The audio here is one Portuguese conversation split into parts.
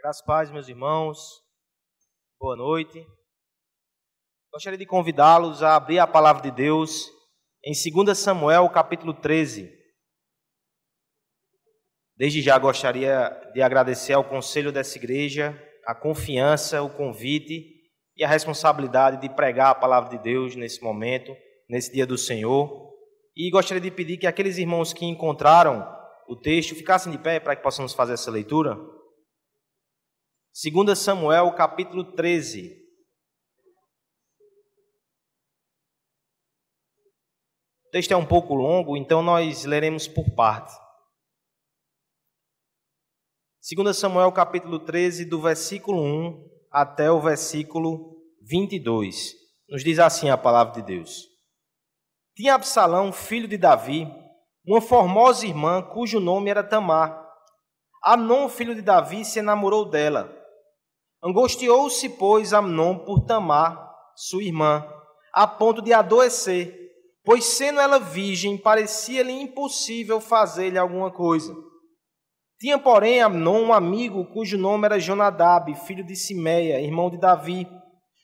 Graças a Deus, meus irmãos, boa noite. Gostaria de convidá-los a abrir a palavra de Deus em 2 Samuel, capítulo 13. Desde já gostaria de agradecer ao conselho dessa igreja a confiança, o convite e a responsabilidade de pregar a palavra de Deus nesse momento, nesse dia do Senhor. E gostaria de pedir que aqueles irmãos que encontraram o texto ficassem de pé para que possamos fazer essa leitura. 2 Samuel, capítulo 13. O texto é um pouco longo, então nós leremos por parte. 2 Samuel, capítulo 13, do versículo 1 até o versículo 22. Nos diz assim a palavra de Deus. Tinha Absalão, filho de Davi, uma formosa irmã, cujo nome era Tamar. Amnon, filho de Davi, se enamorou dela. Angustiou-se, pois, Amnon por Tamar, sua irmã, a ponto de adoecer, pois, sendo ela virgem, parecia-lhe impossível fazer-lhe alguma coisa. Tinha, porém, Amnon um amigo, cujo nome era Jonadab, filho de Simeia, irmão de Davi.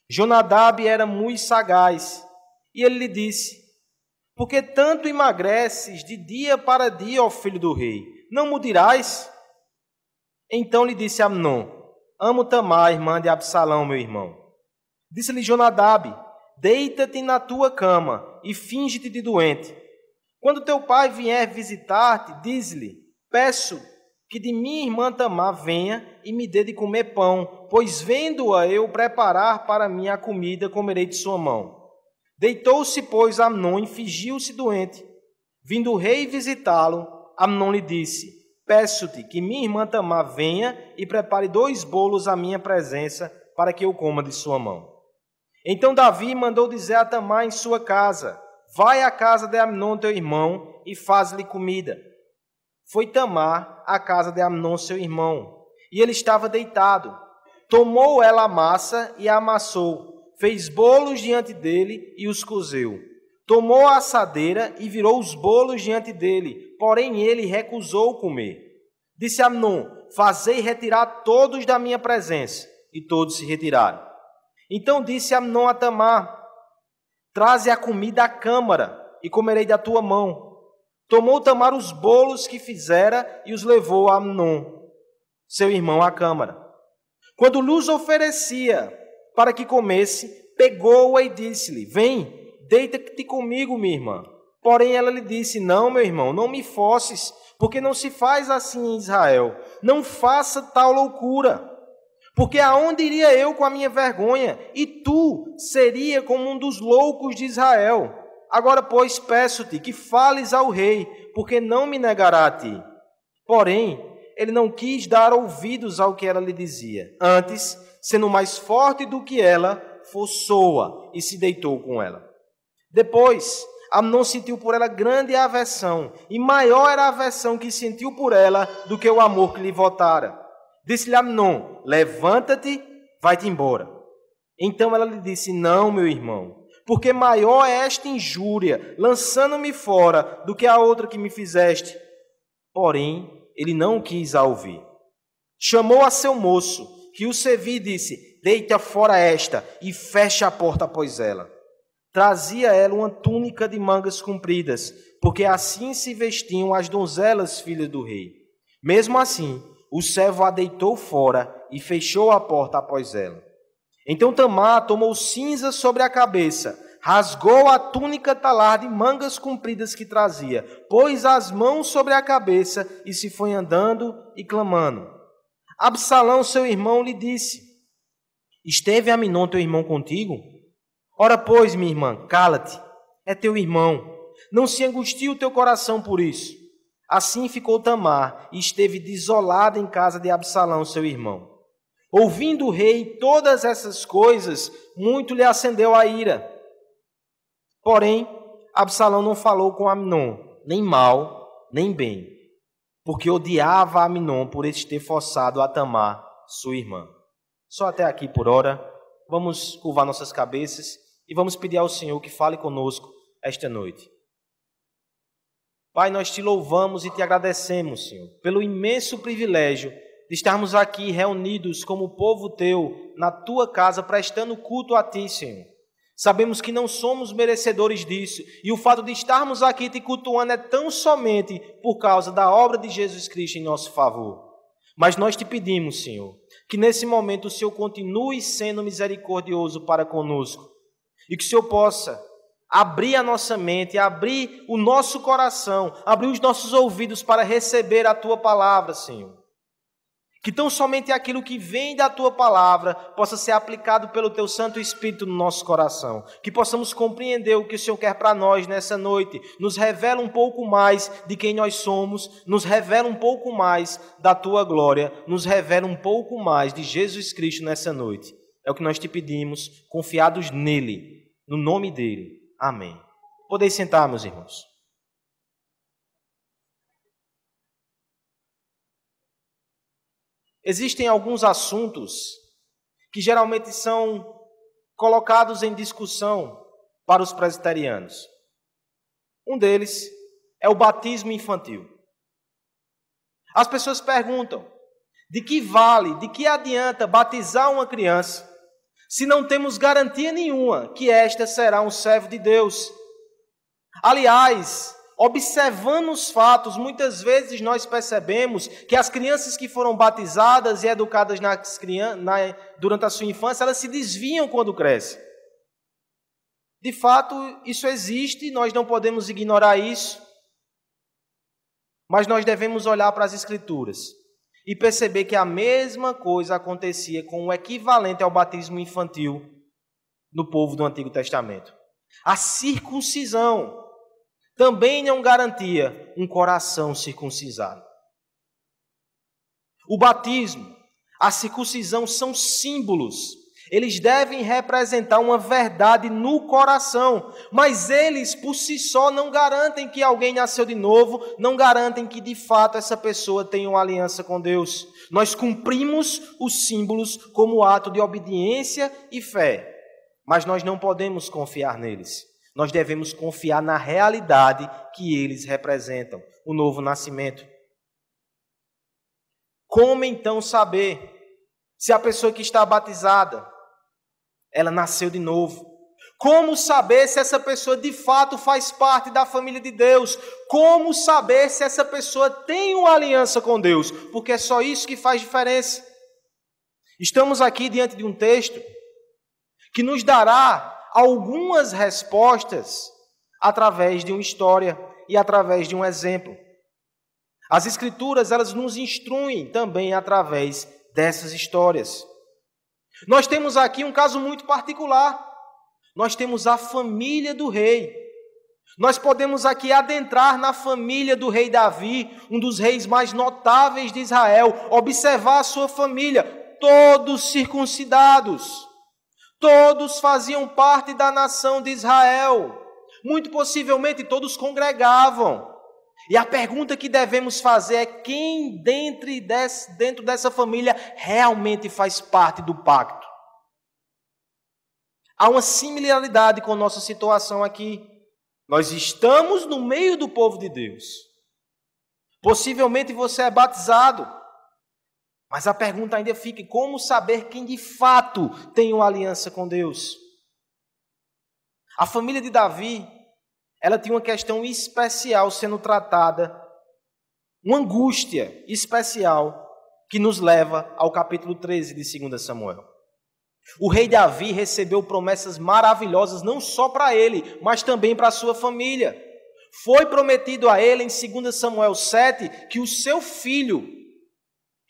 Jonadab era muito sagaz, e ele lhe disse: por que tanto emagreces de dia para dia, ó filho do rei? Não mudarás? Então lhe disse Amnon: amo Tamar, irmã de Absalão, meu irmão. Disse-lhe Jonadab: deita-te na tua cama e finge-te de doente. Quando teu pai vier visitar-te, diz-lhe: peço que de minha irmã Tamar venha e me dê de comer pão, pois vendo-a eu preparar para mim a comida, comerei de sua mão. Deitou-se, pois, Amnon e fingiu-se doente. Vindo o rei visitá-lo, Amnon lhe disse: peço-te que minha irmã Tamar venha e prepare 2 bolos à minha presença, para que eu coma de sua mão. Então Davi mandou dizer a Tamar em sua casa: vai à casa de Amnon teu irmão e faz-lhe comida. Foi Tamar à casa de Amnon seu irmão, e ele estava deitado. Tomou ela a massa e a amassou, fez bolos diante dele e os cozeu. Tomou a assadeira e virou os bolos diante dele, porém ele recusou comer. Disse Amnon: fazei retirar todos da minha presença. E todos se retiraram. Então disse Amnon a Tamar: traze a comida à câmara, e comerei da tua mão. Tomou Tamar os bolos que fizera e os levou a Amnon, seu irmão, à câmara. Quando lhes oferecia para que comesse, pegou-a e disse-lhe: vem, deita-te comigo, minha irmã. Porém ela lhe disse: não, meu irmão, não me forces, porque não se faz assim em Israel. Não faça tal loucura, porque aonde iria eu com a minha vergonha? E tu seria como um dos loucos de Israel. Agora, pois, peço-te que fales ao rei, porque não me negará a ti. Porém, ele não quis dar ouvidos ao que ela lhe dizia. Antes, sendo mais forte do que ela, forçou-a e se deitou com ela. Depois, Amnon sentiu por ela grande aversão, e maior era a aversão que sentiu por ela do que o amor que lhe votara. Disse-lhe Amnon: levanta-te, vai-te embora. Então ela lhe disse: não, meu irmão, porque maior é esta injúria, lançando-me fora, do que a outra que me fizeste. Porém, ele não quis a ouvir. Chamou a seu moço, que o servia, e disse: deita fora esta, e fecha a porta após ela. Trazia ela uma túnica de mangas compridas, porque assim se vestiam as donzelas filhas do rei. Mesmo assim, o servo a deitou fora e fechou a porta após ela. Então Tamar tomou cinza sobre a cabeça, rasgou a túnica talar de mangas compridas que trazia, pôs as mãos sobre a cabeça e se foi andando e clamando. Absalão, seu irmão, lhe disse: esteve Amnon, teu irmão, contigo? Ora, pois, minha irmã, cala-te, é teu irmão, não se angustie o teu coração por isso. Assim ficou Tamar e esteve desolada em casa de Absalão, seu irmão. Ouvindo o rei todas essas coisas, muito lhe acendeu a ira. Porém, Absalão não falou com Amnon, nem mal, nem bem, porque odiava Amnon por este ter forçado a Tamar, sua irmã. Só até aqui por hora. Vamos curvar nossas cabeças e vamos pedir ao Senhor que fale conosco esta noite. Pai, nós te louvamos e te agradecemos, Senhor, pelo imenso privilégio de estarmos aqui reunidos como povo teu, na tua casa, prestando culto a ti, Senhor. Sabemos que não somos merecedores disso, e o fato de estarmos aqui te cultuando é tão somente por causa da obra de Jesus Cristo em nosso favor. Mas nós te pedimos, Senhor, que nesse momento o Senhor continue sendo misericordioso para conosco, e que o Senhor possa abrir a nossa mente, abrir o nosso coração, abrir os nossos ouvidos para receber a tua palavra, Senhor. Que tão somente aquilo que vem da tua palavra possa ser aplicado pelo teu Santo Espírito no nosso coração. Que possamos compreender o que o Senhor quer para nós nessa noite. Nos revela um pouco mais de quem nós somos, nos revela um pouco mais da tua glória, nos revela um pouco mais de Jesus Cristo nessa noite. É o que nós te pedimos, confiados nele, no nome dele. Amém. Podeis sentar, meus irmãos. Existem alguns assuntos que geralmente são colocados em discussão para os presbiterianos. Um deles é o batismo infantil. As pessoas perguntam, de que vale, de que adianta batizar uma criança se não temos garantia nenhuma que esta será um servo de Deus? Aliás, observando os fatos, muitas vezes nós percebemos que as crianças que foram batizadas e educadas durante a sua infância, elas se desviam quando crescem. De fato, isso existe, nós não podemos ignorar isso, mas nós devemos olhar para as Escrituras e perceber que a mesma coisa acontecia com o equivalente ao batismo infantil no povo do Antigo Testamento. A circuncisão também não garantia um coração circuncisado. O batismo, a circuncisão são símbolos. Eles devem representar uma verdade no coração, mas eles por si só não garantem que alguém nasceu de novo, não garantem que de fato essa pessoa tenha uma aliança com Deus. Nós cumprimos os símbolos como ato de obediência e fé, mas nós não podemos confiar neles. Nós devemos confiar na realidade que eles representam, o novo nascimento. Como então saber se a pessoa que está batizada, ela nasceu de novo? Como saber se essa pessoa de fato faz parte da família de Deus? Como saber se essa pessoa tem uma aliança com Deus? Porque é só isso que faz diferença. Estamos aqui diante de um texto que nos dará algumas respostas através de uma história e através de um exemplo. As Escrituras, elas nos instruem também através dessas histórias. Nós temos aqui um caso muito particular. Nós temos a família do rei. Nós podemos aqui adentrar na família do rei Davi, um dos reis mais notáveis de Israel, observar a sua família, todos circuncidados. Todos faziam parte da nação de Israel. Muito possivelmente todos congregavam. E a pergunta que devemos fazer é quem dentro dessa família realmente faz parte do pacto? Há uma similaridade com a nossa situação aqui. Nós estamos no meio do povo de Deus. Possivelmente você é batizado. Mas a pergunta ainda fica, como saber quem de fato tem uma aliança com Deus? A família de Davi, ela tinha uma questão especial sendo tratada, uma angústia especial que nos leva ao capítulo 13 de 2 Samuel. O rei Davi recebeu promessas maravilhosas, não só para ele, mas também para a sua família. Foi prometido a ele em 2 Samuel 7 que o seu filho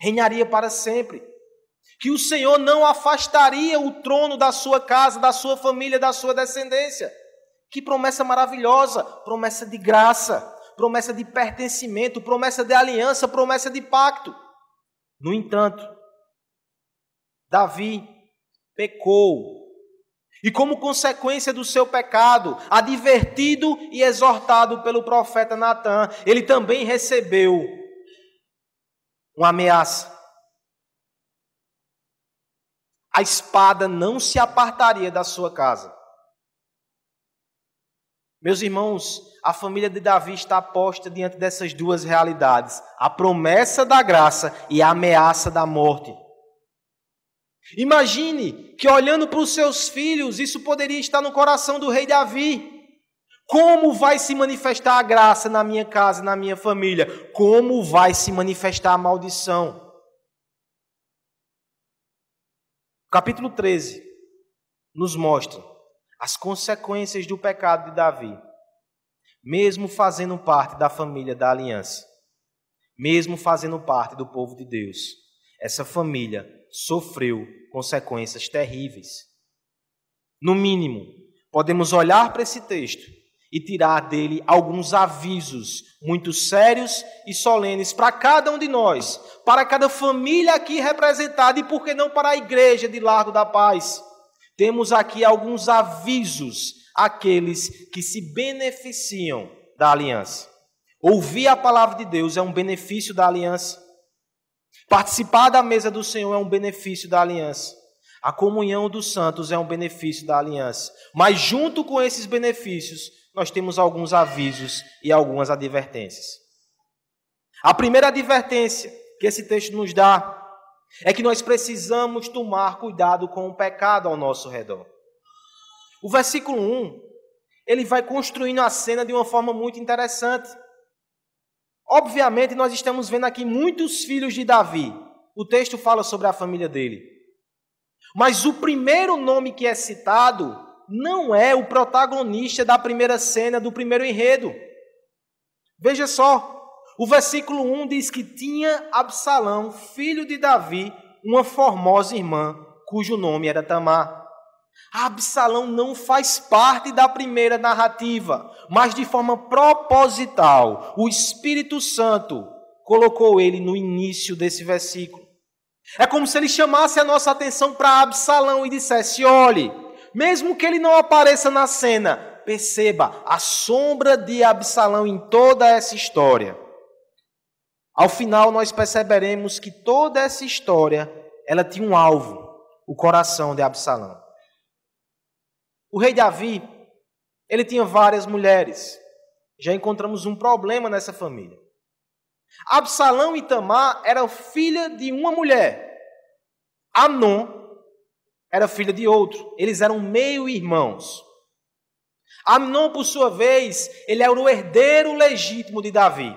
reinaria para sempre, que o Senhor não afastaria o trono da sua casa, da sua família, da sua descendência. Que promessa maravilhosa, promessa de graça, promessa de pertencimento, promessa de aliança, promessa de pacto. No entanto, Davi pecou, e como consequência do seu pecado, advertido e exortado pelo profeta Natã, ele também recebeu uma ameaça. A espada não se apartaria da sua casa. Meus irmãos, a família de Davi está posta diante dessas duas realidades: a promessa da graça e a ameaça da morte. Imagine que, olhando para os seus filhos, isso poderia estar no coração do rei Davi. Como vai se manifestar a graça na minha casa, na minha família? Como vai se manifestar a maldição? O capítulo 13 nos mostra as consequências do pecado de Davi, mesmo fazendo parte da família da aliança, mesmo fazendo parte do povo de Deus. Essa família sofreu consequências terríveis. No mínimo, podemos olhar para esse texto e tirar dele alguns avisos muito sérios e solenes para cada um de nós, para cada família aqui representada e, por que não, para a igreja de Largo da Paz. Temos aqui alguns avisos àqueles que se beneficiam da aliança. Ouvir a palavra de Deus é um benefício da aliança. Participar da mesa do Senhor é um benefício da aliança. A comunhão dos santos é um benefício da aliança. Mas junto com esses benefícios, nós temos alguns avisos e algumas advertências. A primeira advertência que esse texto nos dá é que nós precisamos tomar cuidado com o pecado ao nosso redor. O versículo 1, ele vai construindo a cena de uma forma muito interessante. Obviamente, nós estamos vendo aqui muitos filhos de Davi. O texto fala sobre a família dele. Mas o primeiro nome que é citado não é o protagonista da primeira cena, do primeiro enredo. Veja só. O versículo 1 diz que tinha Absalão, filho de Davi, uma formosa irmã, cujo nome era Tamar. Absalão não faz parte da primeira narrativa, mas de forma proposital, o Espírito Santo colocou ele no início desse versículo. É como se ele chamasse a nossa atenção para Absalão e dissesse: olhe, mesmo que ele não apareça na cena, perceba a sombra de Absalão em toda essa história. Ao final, nós perceberemos que toda essa história, ela tinha um alvo, o coração de Absalão. O rei Davi, ele tinha várias mulheres. Já encontramos um problema nessa família. Absalão e Tamar eram filha de uma mulher. Amnon era filha de outro. Eles eram meio-irmãos. Amnon, por sua vez, ele era o herdeiro legítimo de Davi.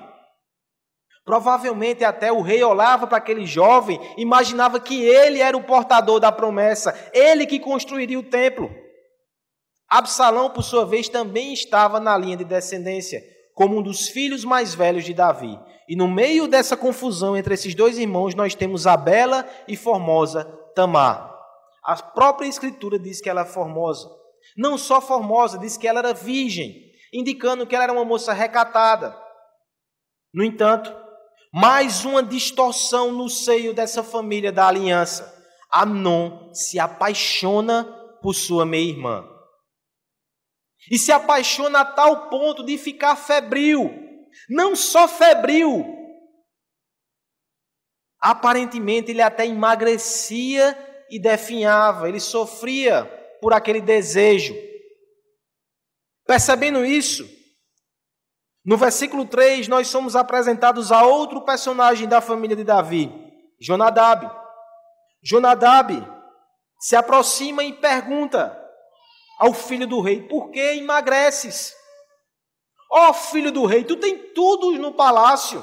Provavelmente até o rei olhava para aquele jovem e imaginava que ele era o portador da promessa, ele que construiria o templo. Absalão, por sua vez, também estava na linha de descendência, como um dos filhos mais velhos de Davi. E no meio dessa confusão entre esses dois irmãos, nós temos a bela e formosa Tamar. A própria Escritura diz que ela é formosa. Não só formosa, diz que ela era virgem, indicando que ela era uma moça recatada. No entanto, mais uma distorção no seio dessa família da aliança. Amnon se apaixona por sua meia-irmã. E se apaixona a tal ponto de ficar febril. Não só febril. Aparentemente ele até emagrecia e definhava. Ele sofria por aquele desejo. Percebendo isso, no versículo 3, nós somos apresentados a outro personagem da família de Davi, Jonadab. Jonadab se aproxima e pergunta ao filho do rei: por que emagreces? Ó filho do rei, tu tem tudo no palácio.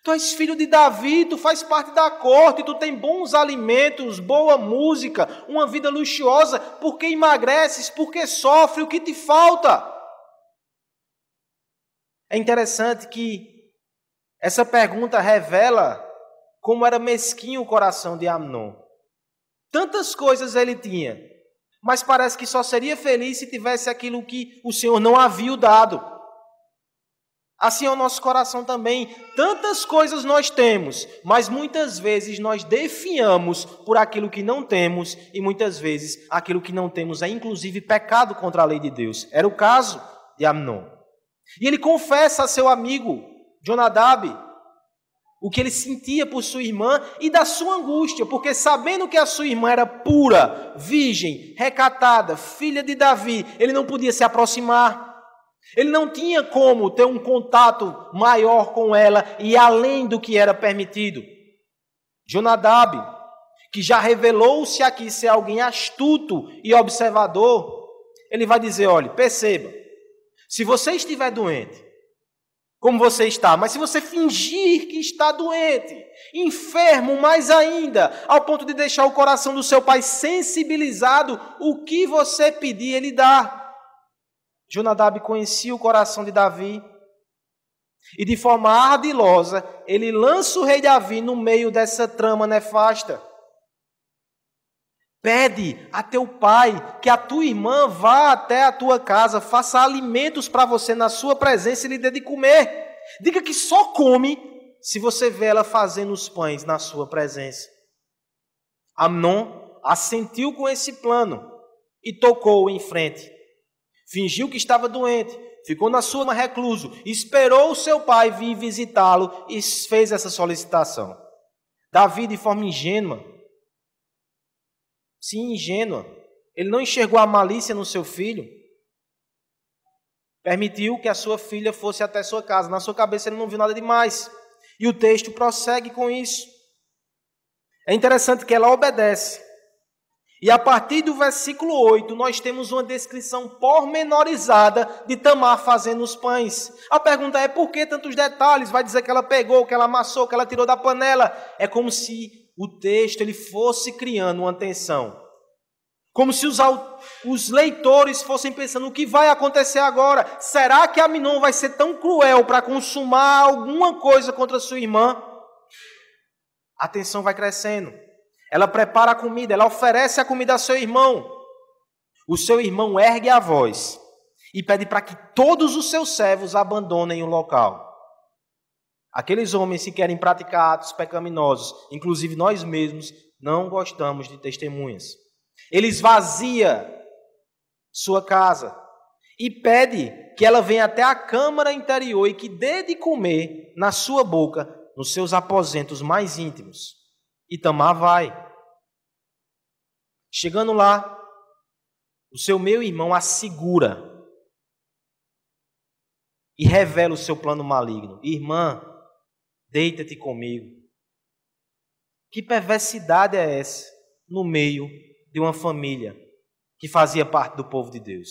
Tu és filho de Davi, tu faz parte da corte, tu tem bons alimentos, boa música, uma vida luxuosa. Por que emagreces? Por que sofre? O que te falta? É interessante que essa pergunta revela como era mesquinho o coração de Amnon. Tantas coisas ele tinha, mas parece que só seria feliz se tivesse aquilo que o Senhor não havia dado. Assim é o nosso coração também. Tantas coisas nós temos, mas muitas vezes nós definhamos por aquilo que não temos, e muitas vezes aquilo que não temos é inclusive pecado contra a lei de Deus. Era o caso de Amnon. E ele confessa a seu amigo Jonadab o que ele sentia por sua irmã e da sua angústia, porque sabendo que a sua irmã era pura, virgem, recatada, filha de Davi, ele não podia se aproximar. Ele não tinha como ter um contato maior com ela e além do que era permitido. Jonadab, que já revelou-se aqui ser alguém astuto e observador, ele vai dizer, olha, perceba, se você estiver doente, como você está, mas se você fingir que está doente, enfermo mais ainda, ao ponto de deixar o coração do seu pai sensibilizado, o que você pedir, ele dá. Jonadab conhecia o coração de Davi e de forma ardilosa, ele lança o rei Davi no meio dessa trama nefasta. Pede a teu pai que a tua irmã vá até a tua casa, faça alimentos para você na sua presença e lhe dê de comer. Diga que só come se você vê ela fazendo os pães na sua presença. Amnon assentiu com esse plano e tocou em frente. Fingiu que estava doente, ficou na sua cama recluso, esperou o seu pai vir visitá-lo e fez essa solicitação. Davi, de forma ingênua, ele não enxergou a malícia no seu filho, permitiu que a sua filha fosse até sua casa. Na sua cabeça ele não viu nada demais. E o texto prossegue com isso. É interessante que ela obedece. E a partir do versículo 8, nós temos uma descrição pormenorizada de Tamar fazendo os pães. A pergunta é, por que tantos detalhes? Vai dizer que ela pegou, que ela amassou, que ela tirou da panela. É como se o texto ele fosse criando uma tensão. Como se os leitores fossem pensando, o que vai acontecer agora? Será que Amnon vai ser tão cruel para consumar alguma coisa contra sua irmã? A tensão vai crescendo. Ela prepara a comida, ela oferece a comida ao seu irmão. O seu irmão ergue a voz e pede para que todos os seus servos abandonem o local. Aqueles homens que querem praticar atos pecaminosos, inclusive nós mesmos, não gostamos de testemunhas. Ele esvazia sua casa e pede que ela venha até a câmara interior e que dê de comer na sua boca, nos seus aposentos mais íntimos. E Tamar vai. Chegando lá, o seu meio-irmão a segura e revela o seu plano maligno. Irmã, deita-te comigo. Que perversidade é essa no meio de uma família que fazia parte do povo de Deus?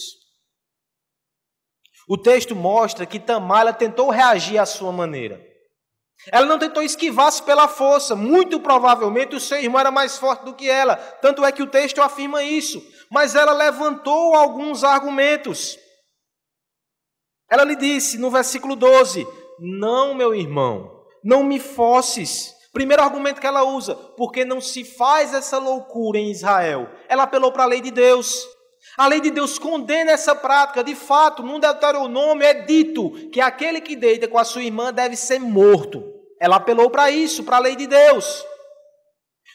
O texto mostra que Tamar ela tentou reagir à sua maneira. Ela não tentou esquivar-se pela força. Muito provavelmente o seu irmão era mais forte do que ela. Tanto é que o texto afirma isso. Mas ela levantou alguns argumentos. Ela lhe disse no versículo 12, não, meu irmão, não me forces. Primeiro argumento que ela usa, porque não se faz essa loucura em Israel. Ela apelou para a lei de Deus. A lei de Deus condena essa prática. De fato, no Deuteronômio é dito que aquele que deita com a sua irmã deve ser morto. Ela apelou para isso, para a lei de Deus.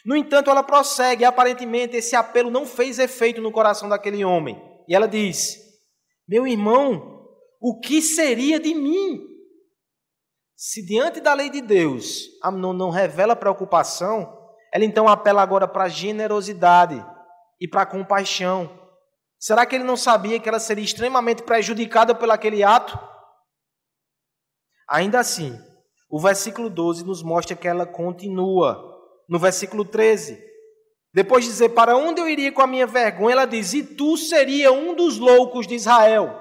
No entanto, ela prossegue. Aparentemente, esse apelo não fez efeito no coração daquele homem. E ela diz, meu irmão, o que seria de mim? Se diante da lei de Deus, Amnon não revela preocupação, ela então apela agora para a generosidade e para a compaixão. Será que ele não sabia que ela seria extremamente prejudicada por aquele ato? Ainda assim, o versículo 12 nos mostra que ela continua. No versículo 13, depois de dizer, para onde eu iria com a minha vergonha, ela diz, e tu seria um dos loucos de Israel.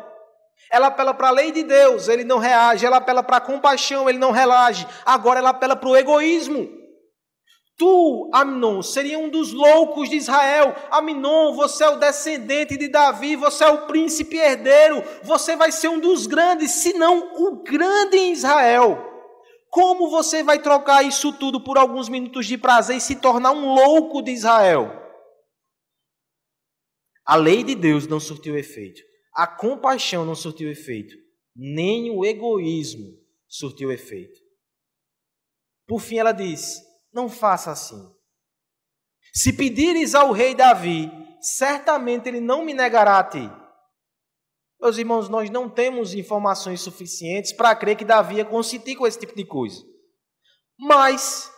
Ela apela para a lei de Deus, ele não reage. Ela apela para a compaixão, ele não reage. Agora ela apela para o egoísmo. Tu, Amnon, seria um dos loucos de Israel. Amnon, você é o descendente de Davi, você é o príncipe herdeiro, você vai ser um dos grandes, se não o grande em Israel. Como você vai trocar isso tudo por alguns minutos de prazer e se tornar um louco de Israel? A lei de Deus não surtiu efeito. A compaixão não surtiu efeito. Nem o egoísmo surtiu efeito. Por fim, ela diz, não faça assim. Se pedires ao rei Davi, certamente ele não me negará a ti. Meus irmãos, nós não temos informações suficientes para crer que Davi ia consentir com esse tipo de coisa. Mas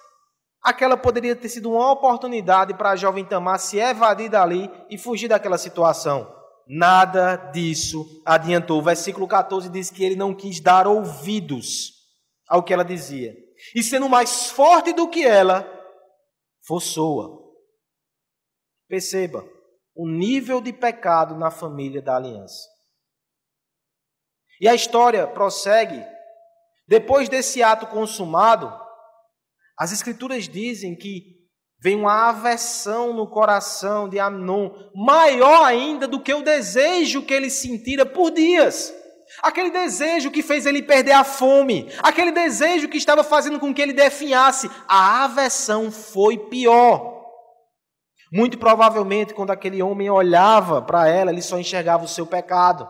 aquela poderia ter sido uma oportunidade para a jovem Tamar se evadir dali e fugir daquela situação. nada disso adiantou. O versículo 14 diz que ele não quis dar ouvidos ao que ela dizia. E sendo mais forte do que ela, forçou-a. Perceba o nível de pecado na família da aliança. E a história prossegue. Depois desse ato consumado, as Escrituras dizem que vem uma aversão no coração de Amnon, maior ainda do que o desejo que ele sentira por dias. Aquele desejo que fez ele perder a fome, aquele desejo que estava fazendo com que ele definhasse. A aversão foi pior. Muito provavelmente, quando aquele homem olhava para ela, ele só enxergava o seu pecado.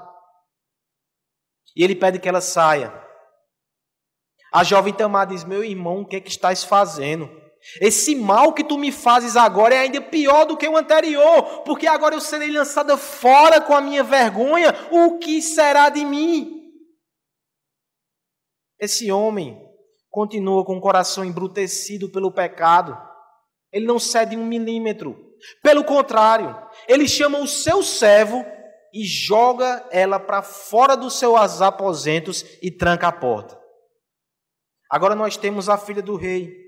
E ele pede que ela saia. A jovem Tamar diz: meu irmão, o que é que estás fazendo? Esse mal que tu me fazes agora é ainda pior do que o anterior, porque agora eu serei lançada fora com a minha vergonha. O que será de mim? Esse homem continua com o coração embrutecido pelo pecado. Ele não cede 1 milímetro. Pelo contrário, ele chama o seu servo e joga ela para fora dos seus aposentos e tranca a porta. Agora nós temos a filha do rei.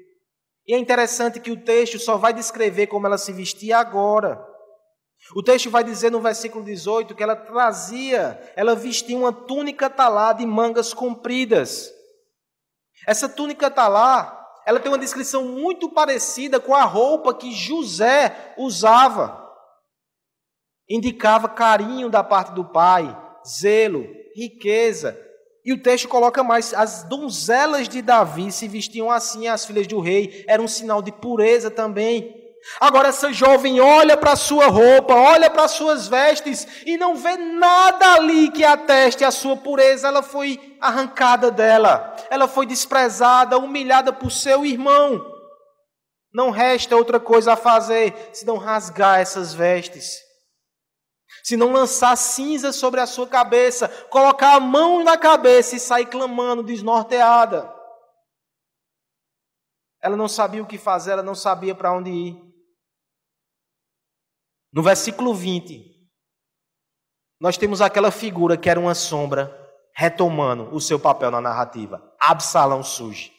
E é interessante que o texto só vai descrever como ela se vestia agora. O texto vai dizer no versículo 18 que ela vestia uma túnica talá de mangas compridas. Essa túnica talá, ela tem uma descrição muito parecida com a roupa que José usava. Indicava carinho da parte do pai, zelo, riqueza. E o texto coloca mais: as donzelas de Davi se vestiam assim, as filhas do rei, era um sinal de pureza também. Agora essa jovem olha para a sua roupa, olha para as suas vestes e não vê nada ali que ateste a sua pureza. Ela foi arrancada dela, ela foi desprezada, humilhada por seu irmão. Não resta outra coisa a fazer senão rasgar essas vestes, se não lançar cinza sobre a sua cabeça, colocar a mão na cabeça e sair clamando, desnorteada. Ela não sabia o que fazer, ela não sabia para onde ir. No versículo 20, nós temos aquela figura que era uma sombra, retomando o seu papel na narrativa. Absalão surge.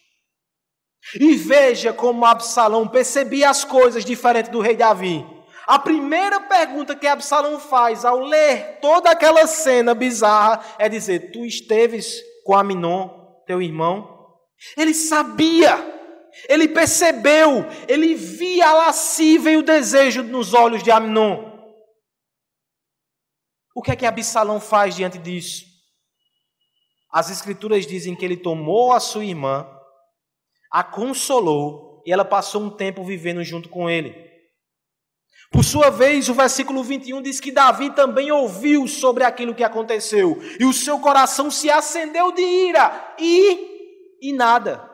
E veja como Absalão percebia as coisas diferente do rei Davi. A primeira pergunta que Absalão faz ao ler toda aquela cena bizarra é dizer: tu esteves com Amnon, teu irmão? Ele sabia, ele percebeu, ele via a lascívia e o desejo nos olhos de Amnon. O que é que Absalão faz diante disso? As Escrituras dizem que ele tomou a sua irmã, a consolou e ela passou um tempo vivendo junto com ele. Por sua vez, o versículo 21 diz que Davi também ouviu sobre aquilo que aconteceu e o seu coração se acendeu de ira e nada.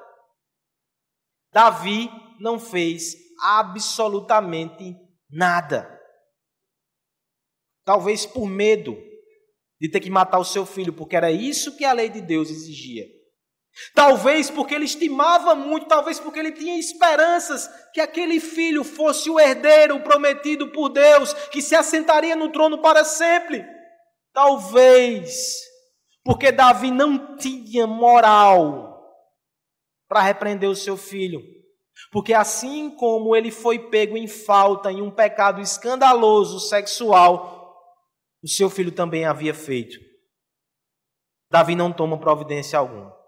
Davi não fez absolutamente nada. Talvez por medo de ter que matar o seu filho, porque era isso que a lei de Deus exigia. Talvez porque ele estimava muito, talvez porque ele tinha esperanças que aquele filho fosse o herdeiro prometido por Deus, que se assentaria no trono para sempre. Talvez porque Davi não tinha moral para repreender o seu filho. Porque assim como ele foi pego em falta em um pecado escandaloso sexual, o seu filho também havia feito. Davi não toma providência alguma.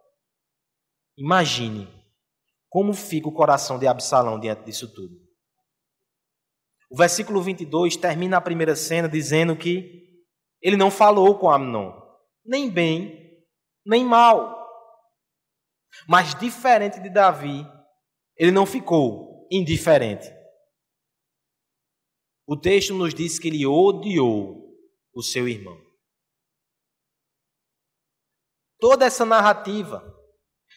Imagine como fica o coração de Absalão diante disso tudo. O versículo 22 termina a primeira cena dizendo que ele não falou com Amnon, nem bem, nem mal. Mas diferente de Davi, ele não ficou indiferente. O texto nos diz que ele odiou o seu irmão. Toda essa narrativa,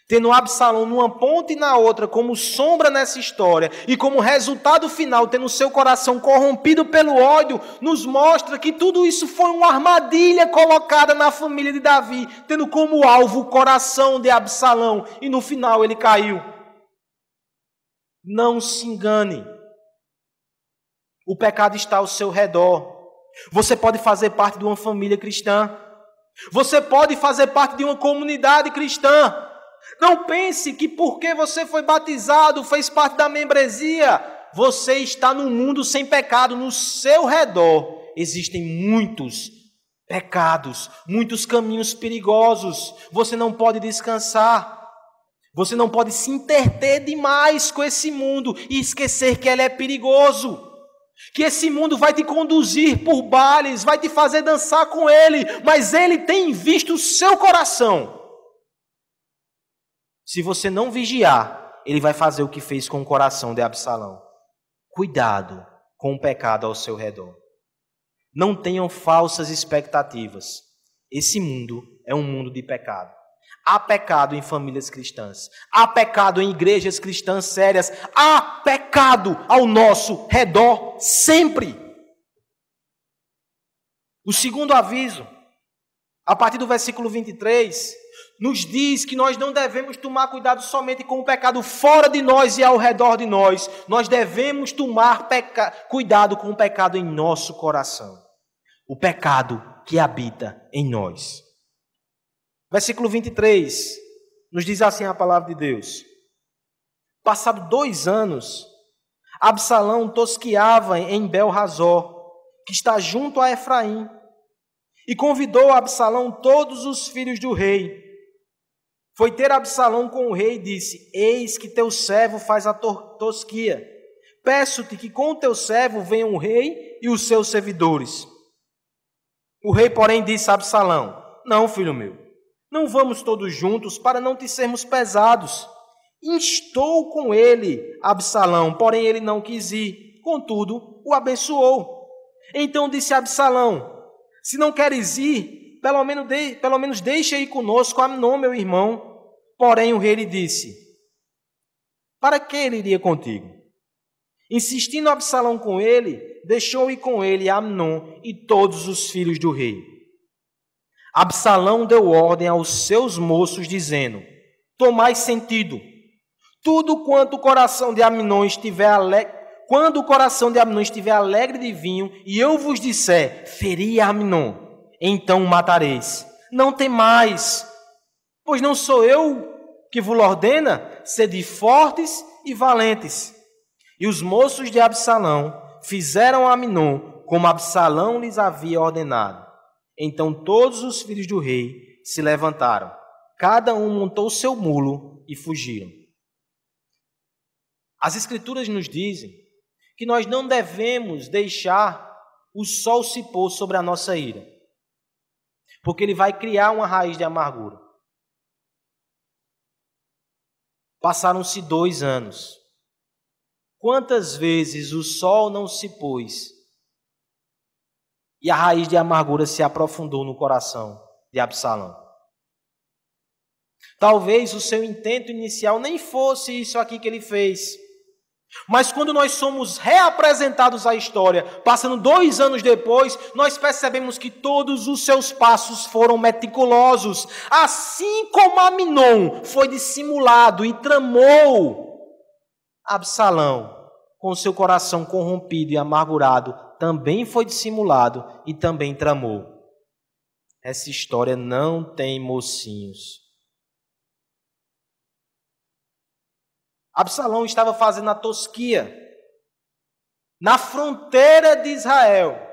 tendo Absalão numa ponta e na outra como sombra nessa história, e como resultado final, tendo seu coração corrompido pelo ódio, nos mostra que tudo isso foi uma armadilha colocada na família de Davi, tendo como alvo o coração de Absalão, e no final ele caiu. Não se engane. O pecado está ao seu redor. Você pode fazer parte de uma família cristã. Você pode fazer parte de uma comunidade cristã. Não pense que porque você foi batizado, fez parte da membresia, você está num mundo sem pecado. No seu redor existem muitos pecados, muitos caminhos perigosos. Você não pode descansar. Você não pode se entreter demais com esse mundo e esquecer que ele é perigoso. Que esse mundo vai te conduzir por bailes, vai te fazer dançar com ele, mas ele tem visto o seu coração. Se você não vigiar, ele vai fazer o que fez com o coração de Absalão. Cuidado com o pecado ao seu redor. Não tenham falsas expectativas. Esse mundo é um mundo de pecado. Há pecado em famílias cristãs. Há pecado em igrejas cristãs sérias. Há pecado ao nosso redor sempre. O segundo aviso, a partir do versículo 23, nos diz que nós não devemos tomar cuidado somente com o pecado fora de nós e ao redor de nós. Nós devemos tomar cuidado com o pecado em nosso coração. O pecado que habita em nós. Versículo 23, nos diz assim a palavra de Deus. Passado 2 anos, Absalão tosqueava em Bel-Razor, que está junto a Efraim, e convidou a Absalão todos os filhos do rei. Foi ter Absalão com o rei e disse: eis que teu servo faz a tosquia. Peço-te que com teu servo venham o rei e os seus servidores. O rei, porém, disse a Absalão: não, filho meu, não vamos todos juntos para não te sermos pesados. Instou com ele Absalão, porém ele não quis ir. Contudo, o abençoou. Então disse Absalão: se não queres ir, pelo menos deixa ir conosco Amnon, meu irmão. Porém o rei lhe disse: para que ele iria contigo? Insistindo Absalão com ele, deixou ir com ele Amnon e todos os filhos do rei. Absalão deu ordem aos seus moços, dizendo: tomai sentido. Tudo quanto o coração de Amnon estiver alegre, quando o coração de Amnon estiver alegre de vinho, e eu vos disser: feri a Amnon, então o matareis. Não temais, pois não sou eu que vos ordena, sede fortes e valentes. E os moços de Absalão fizeram a Amnon como Absalão lhes havia ordenado. Então todos os filhos do rei se levantaram, cada um montou seu mulo e fugiram. As Escrituras nos dizem que nós não devemos deixar o sol se pôr sobre a nossa ira, porque ele vai criar uma raiz de amargura. Passaram-se 2 anos. Quantas vezes o sol não se pôs e a raiz de amargura se aprofundou no coração de Absalão? Talvez o seu intento inicial nem fosse isso aqui que ele fez. Mas quando nós somos reapresentados à história, passando 2 anos depois, nós percebemos que todos os seus passos foram meticulosos. Assim como Amnon foi dissimulado e tramou, Absalão, com seu coração corrompido e amargurado, também foi dissimulado e também tramou. Essa história não tem mocinhos. Absalão estava fazendo a tosquia na fronteira de Israel.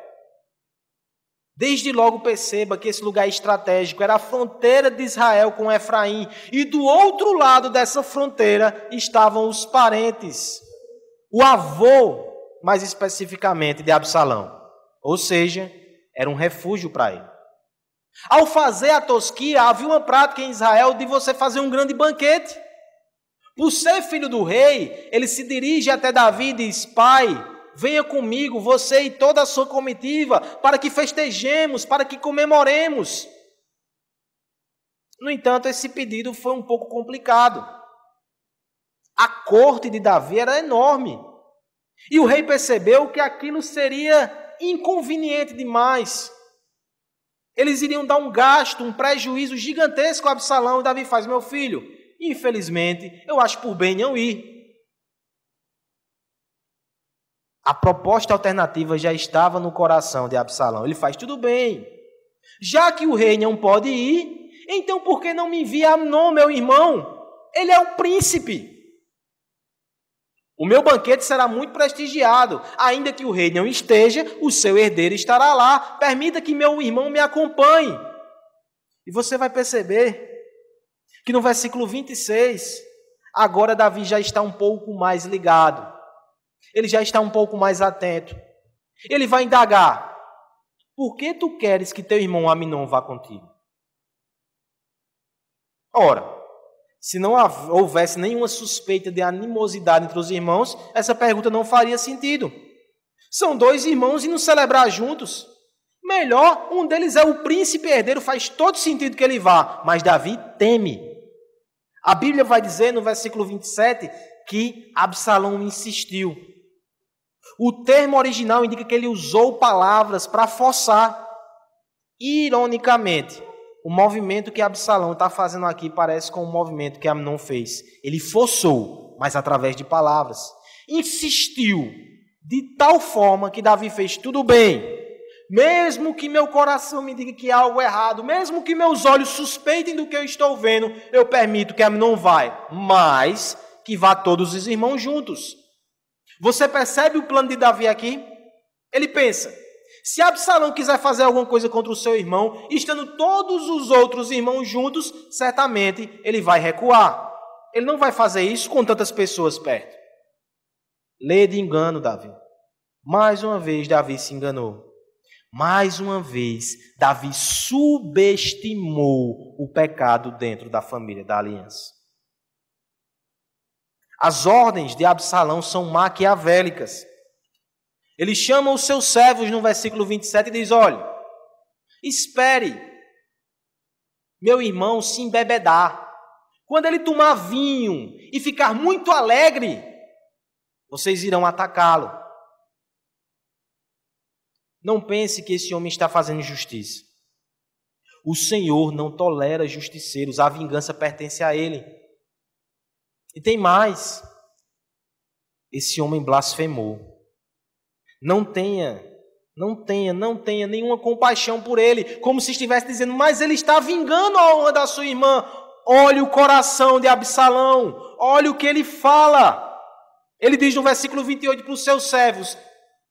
Desde logo perceba que esse lugar estratégico era a fronteira de Israel com Efraim. E do outro lado dessa fronteira estavam os parentes, o avô, mais especificamente, de Absalão. Ou seja, era um refúgio para ele. Ao fazer a tosquia, havia uma prática em Israel de você fazer um grande banquete. Por ser filho do rei, ele se dirige até Davi e diz: pai, venha comigo, você e toda a sua comitiva, para que festejemos, para que comemoremos. No entanto, esse pedido foi um pouco complicado. A corte de Davi era enorme. E o rei percebeu que aquilo seria inconveniente demais. Eles iriam dar um gasto, um prejuízo gigantesco a Absalão. E Davi faz: meu filho, infelizmente, eu acho por bem não ir. A proposta alternativa já estava no coração de Absalão. Ele faz, tudo bem, já que o rei não pode ir, então por que não me envia Amnon, meu irmão? Ele é o príncipe. O meu banquete será muito prestigiado. Ainda que o rei não esteja, o seu herdeiro estará lá. Permita que meu irmão me acompanhe. E você vai perceber que no versículo 26, agora Davi já está um pouco mais ligado. Ele já está um pouco mais atento. Ele vai indagar: por que tu queres que teu irmão Amnon vá contigo? Ora, se não houvesse nenhuma suspeita de animosidade entre os irmãos, essa pergunta não faria sentido. São dois irmãos indo celebrar juntos. Melhor, um deles é o príncipe herdeiro, faz todo sentido que ele vá, mas Davi teme. A Bíblia vai dizer no versículo 27 que Absalão insistiu. O termo original indica que ele usou palavras para forçar. Ironicamente, o movimento que Absalão está fazendo aqui parece com o movimento que Amnon fez. Ele forçou, mas através de palavras. Insistiu de tal forma que Davi fez tudo bem. Mesmo que meu coração me diga que há algo errado, mesmo que meus olhos suspeitem do que eu estou vendo, eu permito que Amnon vá, mas que vá todos os irmãos juntos. Você percebe o plano de Davi aqui? Ele pensa: se Absalão quiser fazer alguma coisa contra o seu irmão, estando todos os outros irmãos juntos, certamente ele vai recuar. Ele não vai fazer isso com tantas pessoas perto. Lê de engano, Davi. Mais uma vez, Davi se enganou. Mais uma vez, Davi subestimou o pecado dentro da família da aliança. As ordens de Absalão são maquiavélicas. Ele chama os seus servos no versículo 27 e diz: olha, espere meu irmão se embebedar. Quando ele tomar vinho e ficar muito alegre, vocês irão atacá-lo. Não pense que esse homem está fazendo justiça. O Senhor não tolera justiceiros, a vingança pertence a Ele. E tem mais, esse homem blasfemou. Não tenha nenhuma compaixão por ele, como se estivesse dizendo: mas ele está vingando a honra da sua irmã. Olhe o coração de Absalão, olhe o que ele fala. Ele diz no versículo 28 para os seus servos: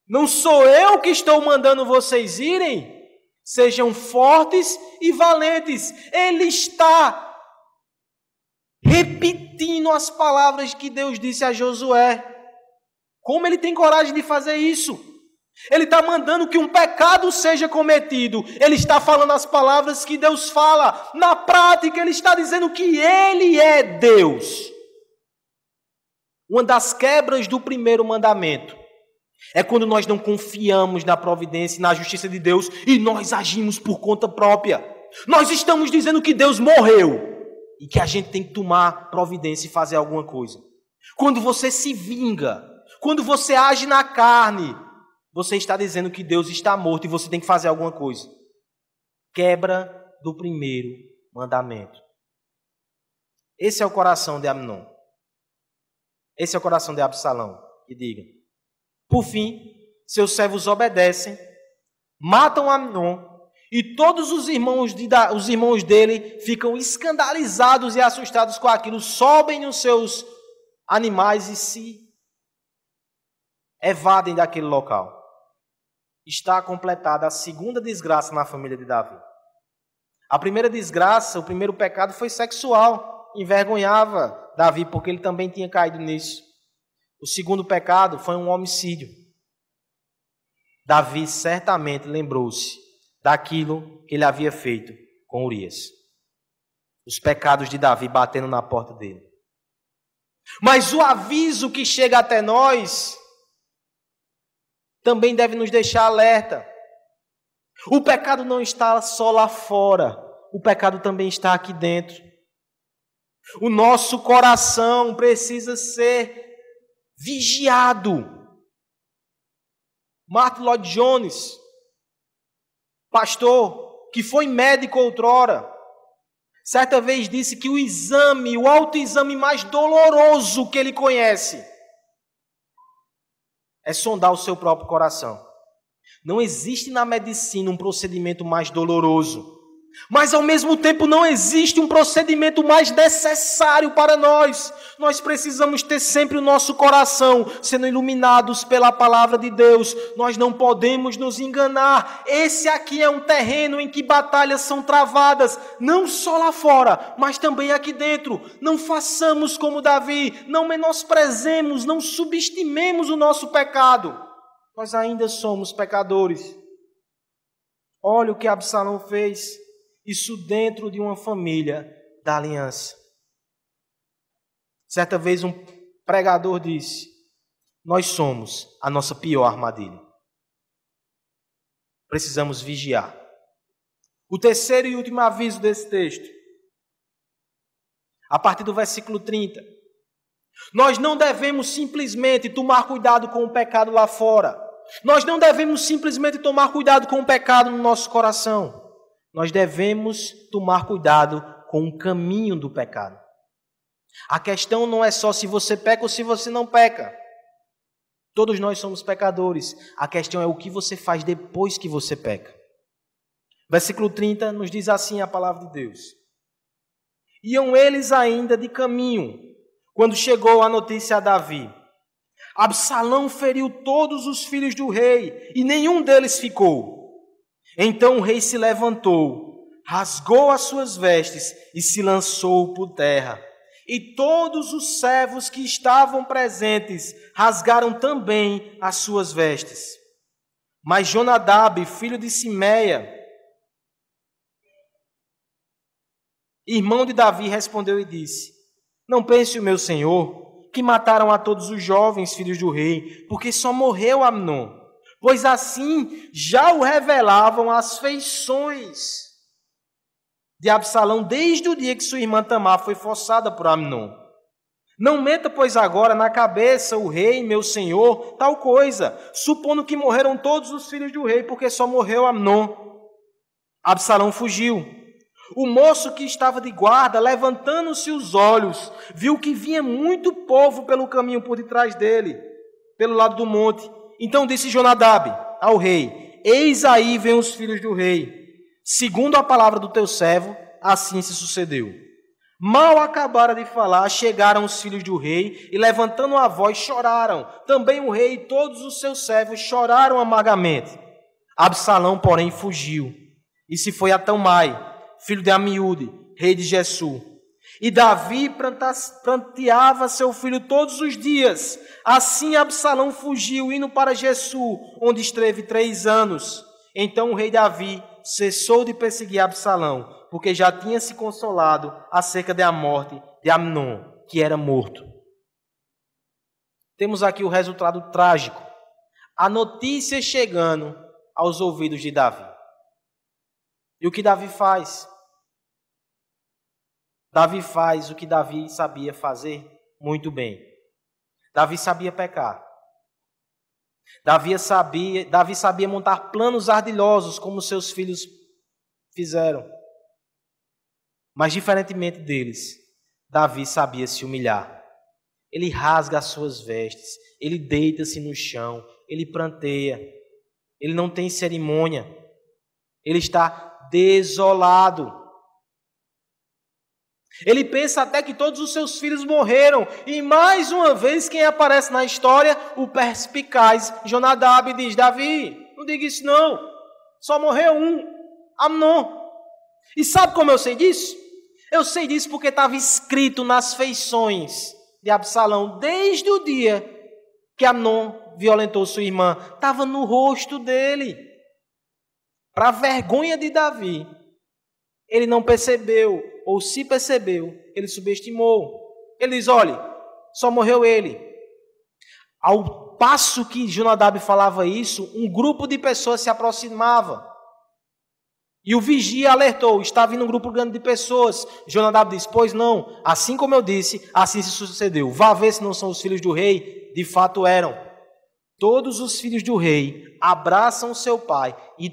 não sou eu que estou mandando vocês irem? Sejam fortes e valentes. Ele está repetindo as palavras que Deus disse a Josué. Como ele tem coragem de fazer isso? Ele está mandando que um pecado seja cometido. Ele está falando as palavras que Deus fala. Na prática, ele está dizendo que ele é Deus. Uma das quebras do primeiro mandamento é quando nós não confiamos na providência e na justiça de Deus e nós agimos por conta própria. Nós estamos dizendo que Deus morreu e que a gente tem que tomar providência e fazer alguma coisa. Quando você se vinga, quando você age na carne, você está dizendo que Deus está morto e você tem que fazer alguma coisa. Quebra do primeiro mandamento. Esse é o coração de Amnon. Esse é o coração de Absalão, que diga. Por fim, seus servos obedecem, matam Amnon, e todos os irmãos dele ficam escandalizados e assustados com aquilo, sobem nos seus animais e se evadem daquele local. Está completada a segunda desgraça na família de Davi. A primeira desgraça, o primeiro pecado foi sexual. Envergonhava Davi porque ele também tinha caído nisso. O segundo pecado foi um homicídio. Davi certamente lembrou-se daquilo que ele havia feito com Urias. Os pecados de Davi batendo na porta dele. Mas o aviso que chega até nós também deve nos deixar alerta. O pecado não está só lá fora, o pecado também está aqui dentro. O nosso coração precisa ser vigiado. Martin Lloyd Jones, pastor, que foi médico outrora, certa vez disse que o autoexame mais doloroso que ele conhece é sondar o seu próprio coração. Não existe na medicina um procedimento mais doloroso, mas ao mesmo tempo não existe um procedimento mais necessário para nós. Nós precisamos ter sempre o nosso coração sendo iluminados pela palavra de Deus. Nós não podemos nos enganar. Esse aqui é um terreno em que batalhas são travadas, não só lá fora, mas também aqui dentro. Não façamos como Davi, não menosprezemos, não subestimemos o nosso pecado. Nós ainda somos pecadores. Olha o que Absalão fez. Isso dentro de uma família da aliança. Certa vez um pregador disse: nós somos a nossa pior armadilha. Precisamos vigiar. O terceiro e último aviso desse texto, a partir do versículo 30. Nós não devemos simplesmente tomar cuidado com o pecado lá fora. Nós não devemos simplesmente tomar cuidado com o pecado no nosso coração. Nós devemos tomar cuidado com o caminho do pecado. A questão não é só se você peca ou se você não peca. Todos nós somos pecadores. A questão é o que você faz depois que você peca. Versículo 30 nos diz assim a palavra de Deus. Iam eles ainda de caminho, quando chegou a notícia a Davi. Absalão feriu todos os filhos do rei, e nenhum deles ficou. Então o rei se levantou, rasgou as suas vestes e se lançou por terra. E todos os servos que estavam presentes rasgaram também as suas vestes. Mas Jonadab, filho de Simeia, irmão de Davi, respondeu e disse: não pense o meu senhor que mataram a todos os jovens filhos do rei, porque só morreu Amnon. Pois assim já o revelavam as feições de Absalão desde o dia que sua irmã Tamar foi forçada por Amnon. Não meta, pois, agora na cabeça o rei, meu senhor, tal coisa, supondo que morreram todos os filhos do rei, porque só morreu Amnon. Absalão fugiu. O moço que estava de guarda, levantando-se os olhos, viu que vinha muito povo pelo caminho por detrás dele, pelo lado do monte. Então disse Jonadab ao rei: eis aí vêm os filhos do rei. Segundo a palavra do teu servo, assim se sucedeu. Mal acabara de falar, chegaram os filhos do rei e, levantando a voz, choraram. Também o rei e todos os seus servos choraram amargamente. Absalão, porém, fugiu e se foi a Talmai, filho de Amiúde, rei de Gesur. E Davi pranteava seu filho todos os dias. Assim Absalão fugiu, indo para Gesur, onde esteve 3 anos. Então o rei Davi cessou de perseguir Absalão, porque já tinha se consolado acerca da morte de Amnon, que era morto. Temos aqui o resultado trágico. A notícia chegando aos ouvidos de Davi. E o que Davi faz? Davi faz o que Davi sabia fazer muito bem. Davi sabia pecar. Davi sabia montar planos ardilosos, como seus filhos fizeram. Mas, diferentemente deles, Davi sabia se humilhar. Ele rasga as suas vestes, ele deita-se no chão, ele pranteia, ele não tem cerimônia, ele está desolado. Ele pensa até que todos os seus filhos morreram. E mais uma vez quem aparece na história? O perspicaz Jonadab diz: Davi, não diga isso não. Só morreu um, Amnon. E sabe como eu sei disso? Eu sei disso porque estava escrito nas feições de Absalão. Desde o dia que Amnon violentou sua irmã. Estava no rosto dele. Para a vergonha de Davi, ele não percebeu. Ou se percebeu, ele subestimou. Ele diz: olha, só morreu ele. Ao passo que Jonadab falava isso, um grupo de pessoas se aproximava. E o vigia alertou: está vindo um grupo grande de pessoas. Jonadab disse: pois não, assim como eu disse, assim se sucedeu. Vá ver se não são os filhos do rei. De fato eram. Todos os filhos do rei abraçam seu pai, e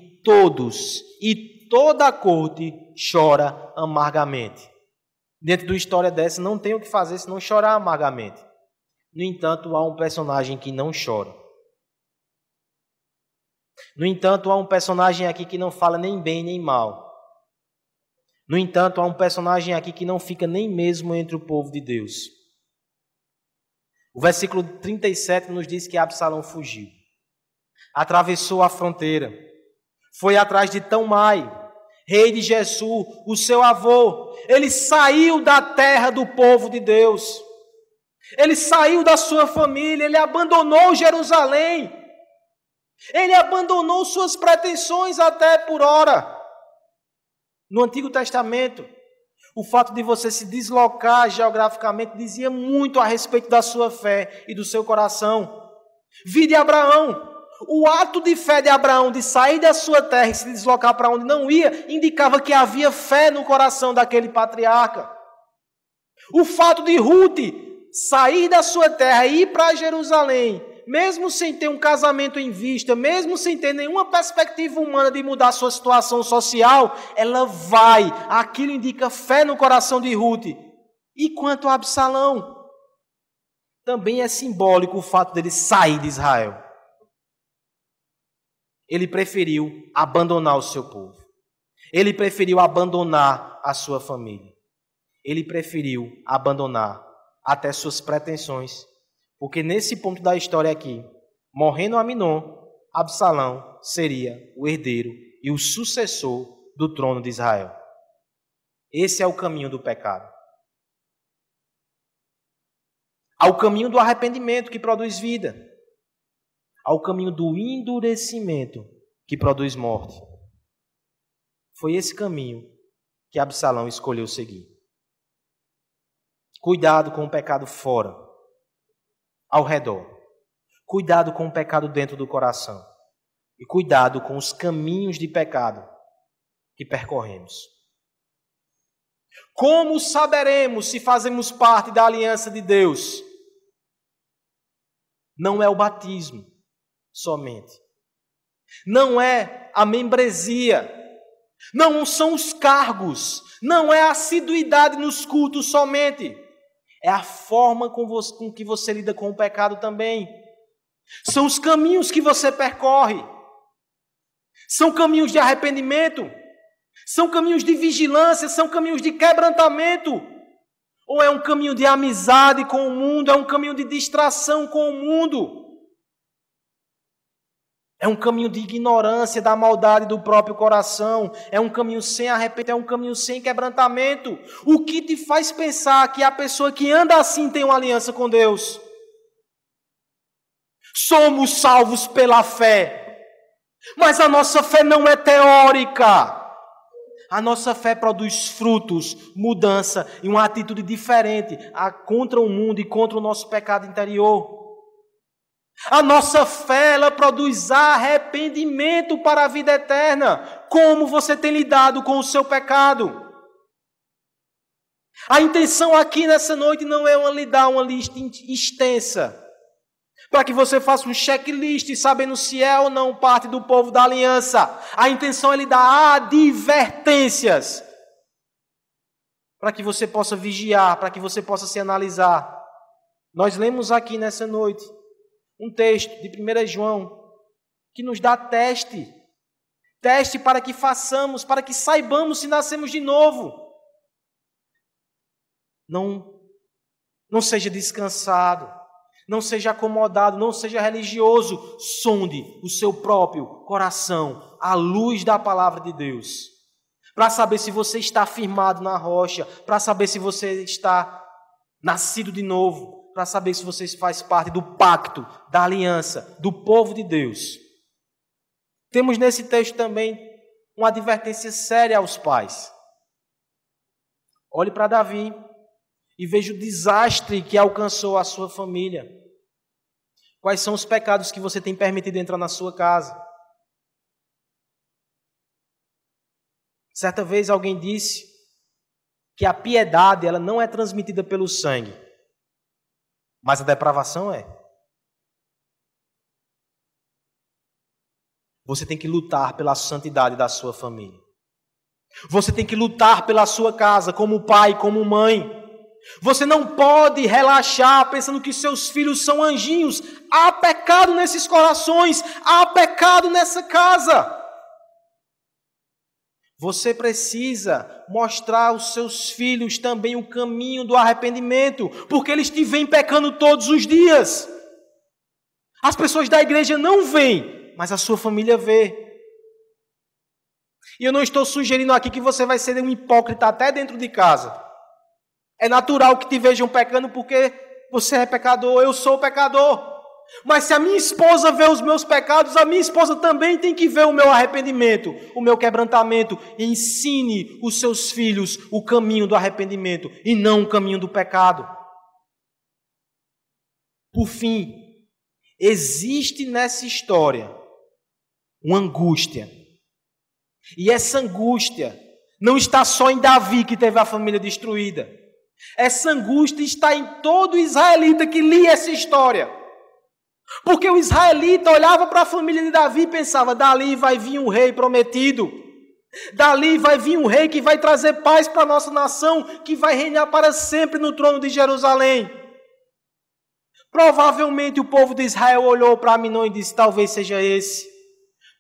toda a corte chora amargamente. Dentro de uma história dessa, não tem o que fazer senão chorar amargamente. No entanto, há um personagem que não chora. No entanto, há um personagem aqui que não fala nem bem nem mal. No entanto, há um personagem aqui que não fica nem mesmo entre o povo de Deus. O versículo 37 nos diz que Absalão fugiu. Atravessou a fronteira. Foi atrás de Talmai, rei de Gesur, o seu avô. Ele saiu da terra do povo de Deus. Ele saiu da sua família. Ele abandonou Jerusalém. Ele abandonou suas pretensões até por hora. No Antigo Testamento, o fato de você se deslocar geograficamente dizia muito a respeito da sua fé e do seu coração. Vide Abraão. O ato de fé de Abraão de sair da sua terra e se deslocar para onde não ia, indicava que havia fé no coração daquele patriarca. O fato de Ruth sair da sua terra e ir para Jerusalém, mesmo sem ter um casamento em vista, mesmo sem ter nenhuma perspectiva humana de mudar sua situação social, ela vai. Aquilo indica fé no coração de Ruth. E quanto a Absalão? Também é simbólico o fato dele sair de Israel. Ele preferiu abandonar o seu povo. Ele preferiu abandonar a sua família. Ele preferiu abandonar até suas pretensões. Porque nesse ponto da história aqui, morrendo Aminon, Absalão seria o herdeiro e o sucessor do trono de Israel. Esse é o caminho do pecado. Há o caminho do arrependimento que produz vida. Há o caminho do endurecimento que produz morte. Foi esse caminho que Absalão escolheu seguir. Cuidado com o pecado fora, ao redor. Cuidado com o pecado dentro do coração. E cuidado com os caminhos de pecado que percorremos. Como saberemos se fazemos parte da aliança de Deus? Não é o batismo somente. Não é a membresia. Não são os cargos. Não é a assiduidade nos cultos somente. É a forma com que você lida com o pecado também. São os caminhos que você percorre. São caminhos de arrependimento. São caminhos de vigilância. São caminhos de quebrantamento. Ou é um caminho de amizade com o mundo. É um caminho de distração com o mundo. É um caminho de ignorância da maldade do próprio coração. É um caminho sem arrependimento, é um caminho sem quebrantamento. O que te faz pensar que a pessoa que anda assim tem uma aliança com Deus? Somos salvos pela fé. Mas a nossa fé não é teórica. A nossa fé produz frutos, mudança e uma atitude diferente contra o mundo e contra o nosso pecado interior. A nossa fé, ela produz arrependimento para a vida eterna. Como você tem lidado com o seu pecado? A intenção aqui nessa noite não é lhe dar uma lista extensa, para que você faça um checklist sabendo se é ou não parte do povo da aliança. A intenção é lhe dar advertências, para que você possa vigiar, para que você possa se analisar. Nós lemos aqui nessa noite um texto de 1 João que nos dá teste para que façamos, para que saibamos se nascemos de novo. Não seja descansado, não seja acomodado, não seja religioso. Sonde o seu próprio coração à luz da palavra de Deus, para saber se você está firmado na rocha, para saber se você está nascido de novo, para saber se você faz parte do pacto, da aliança, do povo de Deus. Temos nesse texto também uma advertência séria aos pais. Olhe para Davi e veja o desastre que alcançou a sua família. Quais são os pecados que você tem permitido entrar na sua casa? Certa vez alguém disse que a piedade ela não é transmitida pelo sangue, mas a depravação é. Você tem que lutar pela santidade da sua família. Você tem que lutar pela sua casa, como pai, como mãe. Você não pode relaxar pensando que seus filhos são anjinhos. Há pecado nesses corações, há pecado nessa casa. Você precisa mostrar aos seus filhos também o caminho do arrependimento, porque eles te veem pecando todos os dias. As pessoas da igreja não veem, mas a sua família vê. E eu não estou sugerindo aqui que você vai ser um hipócrita até dentro de casa. É natural que te vejam pecando porque você é pecador, eu sou pecador. Mas se a minha esposa vê os meus pecados, a minha esposa também tem que ver o meu arrependimento, o meu quebrantamento. Ensine os seus filhos o caminho do arrependimento e não o caminho do pecado. Por fim, existe nessa história uma angústia. E essa angústia não está só em Davi, que teve a família destruída. Essa angústia está em todo israelita que lia essa história. Porque o israelita olhava para a família de Davi e pensava: dali vai vir um rei prometido. Dali vai vir um rei que vai trazer paz para a nossa nação, que vai reinar para sempre no trono de Jerusalém. Provavelmente o povo de Israel olhou para Amnon e disse: talvez seja esse.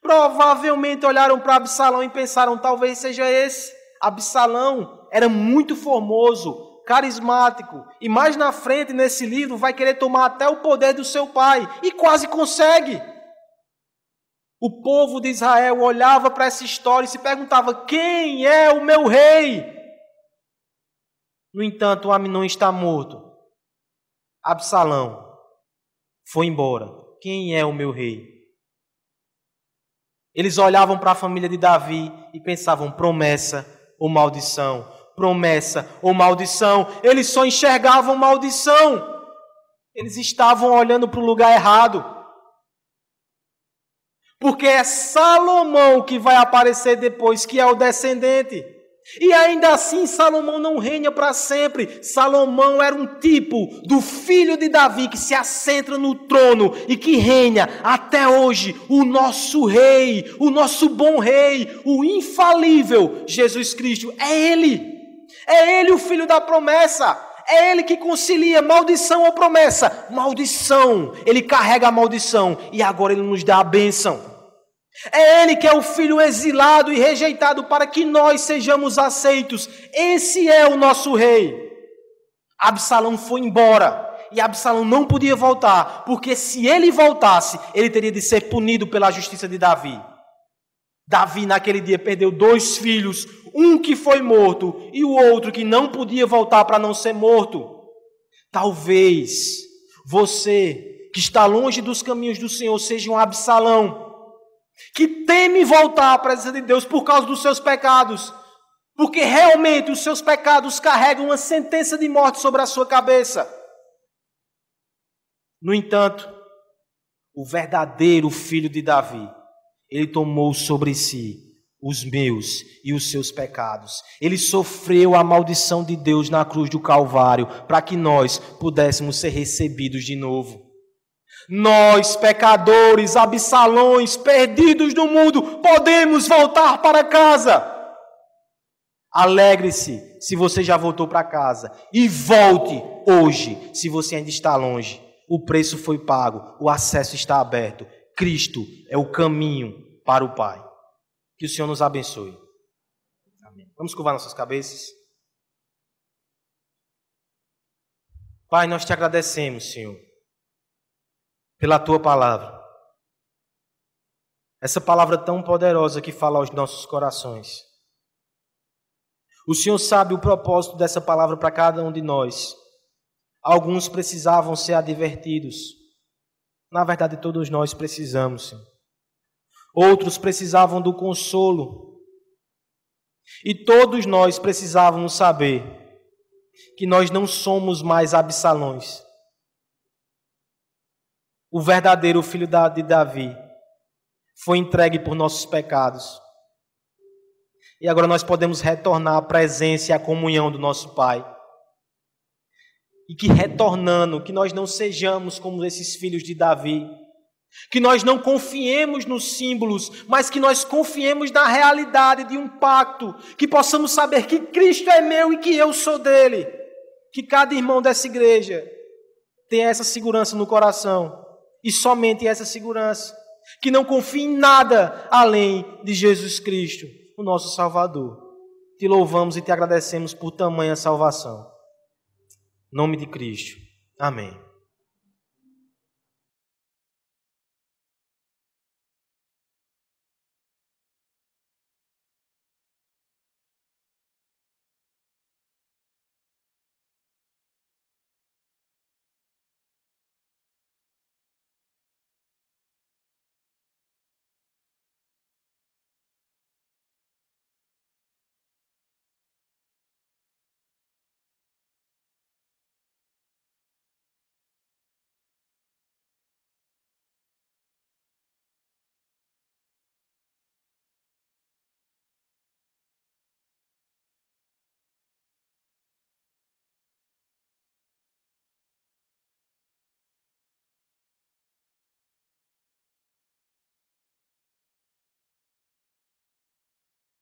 Provavelmente olharam para Absalão e pensaram: talvez seja esse. Absalão era muito formoso, carismático, e mais na frente nesse livro vai querer tomar até o poder do seu pai, e quase consegue. O povo de Israel olhava para essa história e se perguntava: quem é o meu rei? No entanto, Amnon está morto. Absalão foi embora. Quem é o meu rei? Eles olhavam para a família de Davi e pensavam: promessa ou maldição? Promessa ou maldição? Eles só enxergavam maldição. Eles estavam olhando para o lugar errado. Porque é Salomão que vai aparecer depois, que é o descendente. E ainda assim Salomão não reina para sempre. Salomão era um tipo do filho de Davi que se assenta no trono e que reina até hoje. O nosso rei, o nosso bom rei, o infalível Jesus Cristo. É Ele. É Ele o filho da promessa. É Ele que concilia maldição ou promessa. Maldição. Ele carrega a maldição e agora Ele nos dá a bênção. É Ele que é o filho exilado e rejeitado para que nós sejamos aceitos. Esse é o nosso rei. Absalão foi embora e Absalão não podia voltar, porque se ele voltasse, ele teria de ser punido pela justiça de Davi. Davi naquele dia perdeu 2 filhos, um que foi morto e o outro que não podia voltar para não ser morto. Talvez você que está longe dos caminhos do Senhor seja um Absalão, que teme voltar à presença de Deus por causa dos seus pecados, porque realmente os seus pecados carregam uma sentença de morte sobre a sua cabeça. No entanto, o verdadeiro filho de Davi, ele tomou sobre si os meus e os seus pecados. Ele sofreu a maldição de Deus na cruz do Calvário, para que nós pudéssemos ser recebidos de novo. Nós, pecadores, absalões, perdidos no mundo, podemos voltar para casa. Alegre-se se você já voltou para casa e volte hoje se você ainda está longe. O preço foi pago, o acesso está aberto. Cristo é o caminho para o Pai. Que o Senhor nos abençoe. Amém. Vamos curvar nossas cabeças. Pai, nós te agradecemos, Senhor, pela Tua palavra. Essa palavra tão poderosa que fala aos nossos corações. O Senhor sabe o propósito dessa palavra para cada um de nós. Alguns precisavam ser advertidos. Na verdade, todos nós precisamos, Senhor. Outros precisavam do consolo. E todos nós precisávamos saber que nós não somos mais Absalões. O verdadeiro filho de Davi foi entregue por nossos pecados. E agora nós podemos retornar à presença e à comunhão do nosso Pai. E que retornando, que nós não sejamos como esses filhos de Davi. Que nós não confiemos nos símbolos, mas que nós confiemos na realidade de um pacto. Que possamos saber que Cristo é meu e que eu sou dele. Que cada irmão dessa igreja tenha essa segurança no coração. E somente essa segurança. Que não confie em nada além de Jesus Cristo, o nosso Salvador. Te louvamos e te agradecemos por tamanha salvação. Em nome de Cristo. Amém.